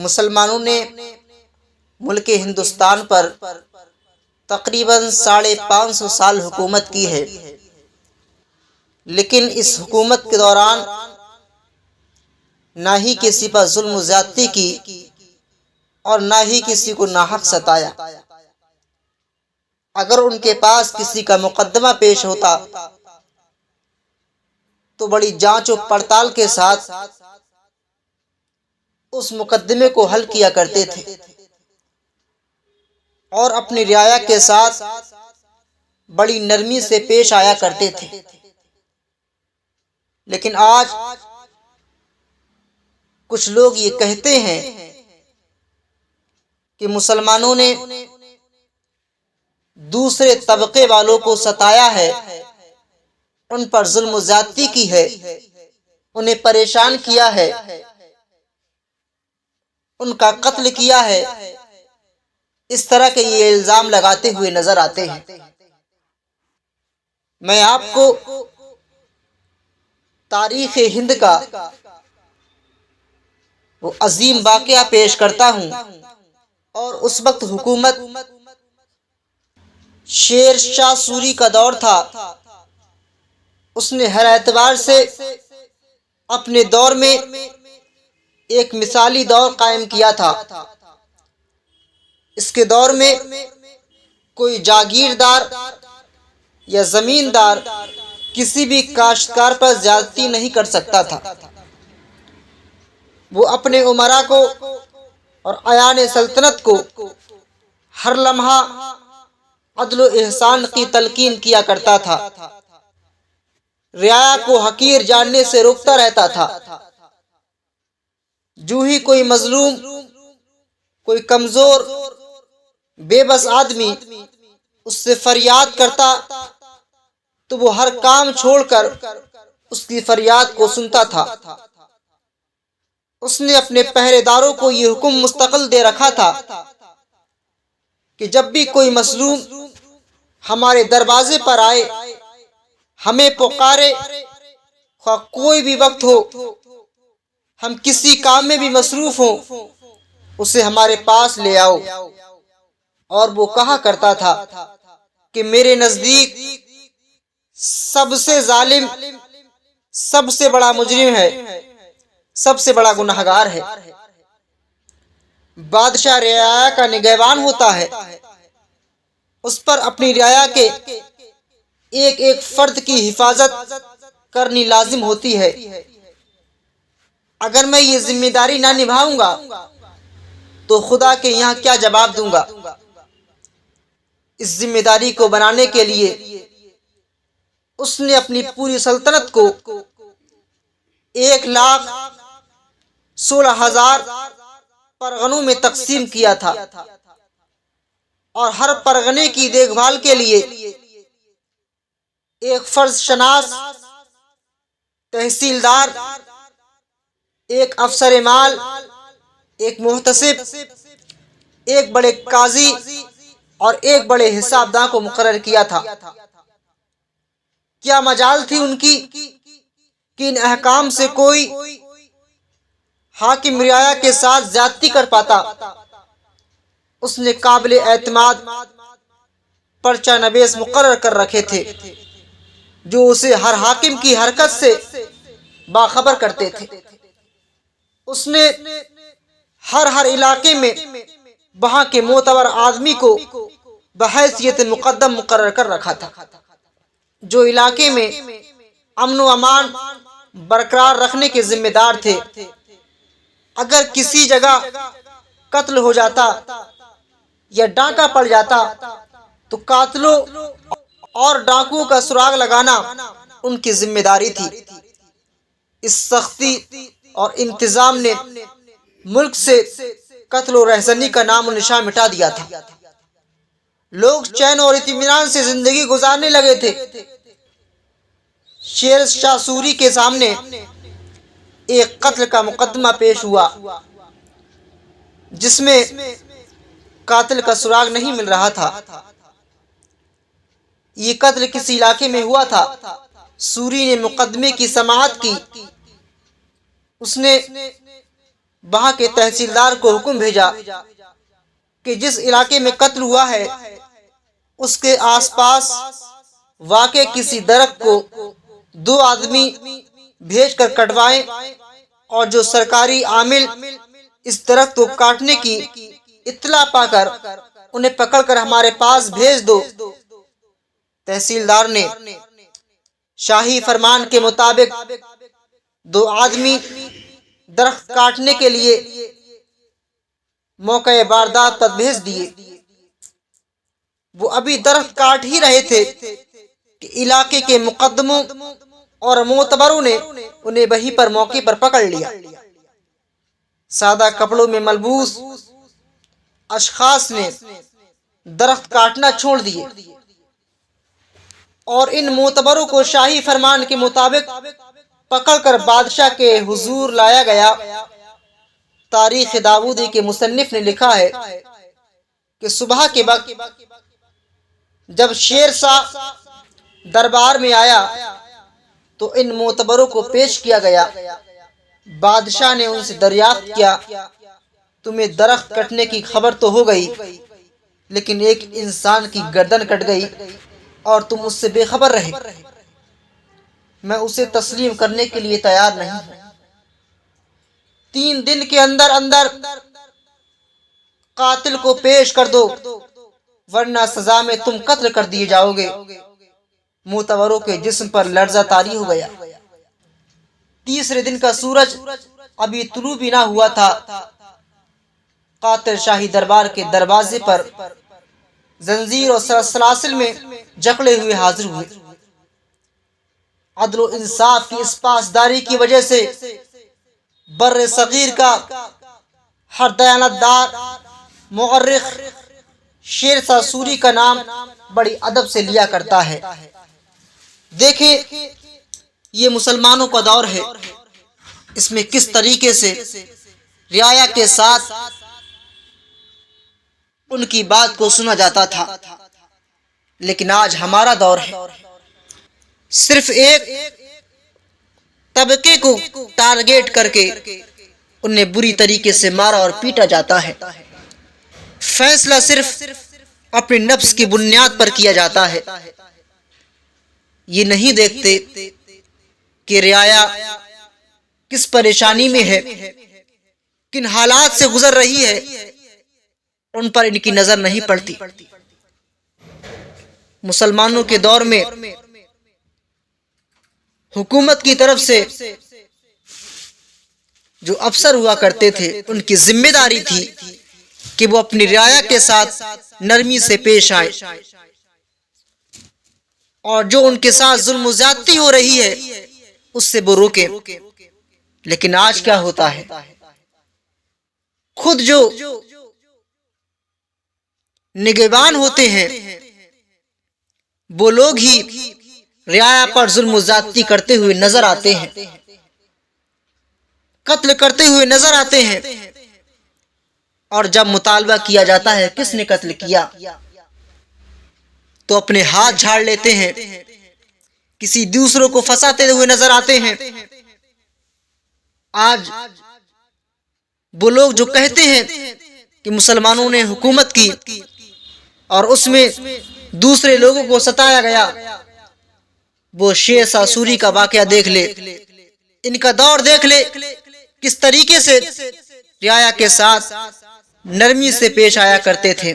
مسلمانوں نے ملک ہندوستان پر تقریباً 550 سال حکومت کی ہے، لیکن اس حکومت کے دوران نہ ہی کسی پر ظلم و زیادتی کی اور نہ ہی کسی کو ناحق ستایا۔ اگر ان کے پاس کسی کا مقدمہ پیش ہوتا تو بڑی جانچ و پڑتال کے ساتھ اس مقدمے کو حل کیا کرتے تھے اور اپنی رعایا کے ساتھ بڑی نرمی سے پیش آیا کرتے تھے۔ لیکن آج کچھ لوگ یہ کہتے ہیں کہ مسلمانوں نے دوسرے طبقے والوں کو ستایا ہے، ان پر ظلم و زیادتی کی ہے، انہیں پریشان کیا ہے، ان کا قتل کیا ہے۔ اس طرح کے یہ الزام لگاتے ہوئے نظر آتے ہیں۔ میں آپ کو تاریخ ہند کا وہ عظیم واقعہ پیش کرتا ہوں، اور اس وقت حکومت شیر شاہ سوری کا دور تھا۔ اس نے ہر اعتبار سے اپنے دور میں ایک مثالی دور قائم کیا تھا۔ اس کے دور میں کوئی جاگیردار یا زمیندار کسی بھی کاشتکار پر زیادتی نہیں کر سکتا تھا۔ وہ اپنے امراء کو اور اعیان سلطنت کو ہر لمحہ عدل و احسان کی تلقین کیا کرتا تھا، رعایا کو حقیر جاننے سے روکتا رہتا تھا۔ جو ہی کوئی مظلوم، کوئی کمزور، بے بس آدمی اس سے فریاد کرتا تو وہ ہر کام چھوڑ کر اس کی فریاد کو سنتا تھا۔ اس نے اپنے پہرے داروں کو یہ حکم مستقل دے رکھا تھا کہ جب بھی کوئی مظلوم ہمارے دروازے پر آئے، ہمیں پکارے، خواہ کوئی بھی وقت ہو، ہم کسی کام میں بھی مصروف ہوں، اسے ہمارے پاس لے آؤ۔ اور وہ کہا کرتا تھا کہ میرے نزدیک سب سے ظالم، سب سے بڑا مجرم ہے، سب سے بڑا گنہگار ہے۔ بادشاہ رعایا کا نگہبان ہوتا ہے، اس پر اپنی رعایا کے ایک ایک فرد کی حفاظت کرنی لازم ہوتی ہے۔ اگر میں یہ ذمہ داری نہ نبھاؤں گا تو خدا کے یہاں کیا جواب دوں گا؟ اس ذمہ داری کو بنانے کے لیے اس نے اپنی پوری سلطنت کو 1,16,000 پرگنوں میں تقسیم کیا تھا، اور ہر پرگنے کی دیکھ بھال کے لیے ایک فرض شناس، تحصیلدار، ایک افسر مال، ایک محتسب، ایک بڑے قاضی اور ایک بڑے حساب داں کو مقرر کیا تھا۔ کیا مجال تھی ان کی کہ ان احکام سے کوئی حاکم رعایا کے ساتھ زیادتی کر پاتا؟ اس نے قابل اعتماد پرچہ نویس مقرر کر رکھے تھے جو اسے ہر حاکم کی حرکت سے باخبر کرتے تھے۔ اس نے ہر علاقے میں وہاں کے معتبر آدمی کو بحیثیت مقدم مقرر کر رکھا تھا، جو علاقے میں امن و امان برقرار رکھنے کے ذمہ دار تھے۔ اگر کسی جگہ قتل ہو جاتا یا ڈاکہ پڑ جاتا تو قاتلوں اور ڈاکوؤں کا سراغ لگانا ان کی ذمہ داری تھی۔ اس سختی اور انتظام نے ملک سے قتل و رہزنی کا نام و نشان مٹا دیا تھا۔ لوگ چین اور اطمینان سے زندگی گزارنے لگے تھے۔ شیر شاہ سوری کے سامنے ایک قتل کا مقدمہ پیش ہوا جس میں قاتل کا سراغ نہیں مل رہا تھا۔ یہ قتل کس علاقے میں ہوا تھا؟ سوری نے مقدمے کی سماعت کی۔ اس نے وہاں کے تحصیلدار کو حکم بھیجا کہ جس علاقے میں قتل ہوا ہے اس کے آس پاس واقع کسی درخت کو 2 آدمی بھیج کر کٹوائیں، اور جو سرکاری عامل اس درخت کو کاٹنے کی اطلاع پا کر انہیں پکڑ کر ہمارے پاس بھیج دو۔ تحصیلدار نے شاہی فرمان کے مطابق 2 آدمی درخت کاٹنے کے لیے موقع واردات پر بھیج دیے۔ وہ ابھی درخت کاٹ ہی رہے تھے کہ علاقے کے مقدموں اور معتبروں نے انہیں وہیں پر موقع پر پکڑ لیا۔ سادہ کپڑوں میں ملبوس اشخاص نے درخت کاٹنا چھوڑ دیے اور ان معتبروں کو شاہی فرمان کے مطابق پکڑ کر بادشاہ کے حضور لایا گیا۔ تاریخ داؤدی کے مصنف نے لکھا ہے کہ صبح کے وقت جب شیر شاہ دربار میں آیا تو ان معتبروں کو پیش کیا گیا۔ بادشاہ نے ان سے دریافت کیا، تمہیں درخت کٹنے کی خبر تو ہو گئی، لیکن ایک انسان کی گردن کٹ گئی اور تم اس سے بے خبر رہے۔ میں اسے تسلیم کرنے کے لیے تیار نہیں ہوں۔ 3 دن کے اندر اندر قاتل کو پیش کر دو، ورنہ سزا میں تم قتل کر دیے جاؤ گے۔ معتبروں کے جسم پر لرزہ طاری ہو گیا۔ تیسرے دن کا سورج ابھی طلوع بھی نہ ہوا تھا۔ قاتل شاہی دربار کے دروازے پر زنجیر اور سلاسل میں جکڑے ہوئے حاضر ہوئے۔ عدل و انصاف کی اس پاسداری کی وجہ سے بر صغیر کا ہر دیانتدار مورخ شیر شاہ سوری کا نام بڑی ادب سے لیا کرتا ہے۔ دیکھیں یہ مسلمانوں کا دور ہے، اس میں کس طریقے سے رعایا کے ساتھ ان کی بات کو سنا جاتا تھا، لیکن آج ہمارا دور ہے، صرف ایک طبقے کو ٹارگیٹ کر کے انہیں بری طریقے سے مارا اور پیٹا جاتا ہے۔ فیصلہ صرف اپنے نفس کی بنیاد پر کیا جاتا ہے۔ یہ نہیں دیکھتے کہ رعایا کس پریشانی میں ہے، کن حالات سے گزر رہی ہے، ان پر ان کی نظر نہیں پڑتی۔ مسلمانوں کے دور میں حکومت کی طرف سے جو افسر ہوا کرتے تھے ان کی ذمہ داری تھی کہ وہ اپنی رعایا کے ساتھ نرمی سے پیش آئے، اور جو ان کے ساتھ ظلم و زیادتی ہو رہی ہے اس سے وہ روکیں۔ لیکن آج کیا ہوتا ہے، خود جو نگہبان ہوتے ہیں وہ لوگ ہی رعایا پر ظلم و زیادتی کرتے ہوئے نظر آتے ہیں، قتل کرتے ہوئے نظر آتے ہیں، اور جب مطالبہ کیا جاتا ہے کس نے قتل کیا تو اپنے ہاتھ جھاڑ لیتے ہیں، کسی دوسروں کو پھنساتے ہوئے نظر آتے ہیں۔ آج وہ لوگ جو کہتے ہیں کہ مسلمانوں نے حکومت کی اور اس میں دوسرے لوگوں کو ستایا گیا، وہ شیر شاہ سوری کا واقعہ دیکھ لے، ان کا دور دیکھ لے، کس طریقے سے رعایا کے ساتھ نرمی سے پیش آیا کرتے تھے۔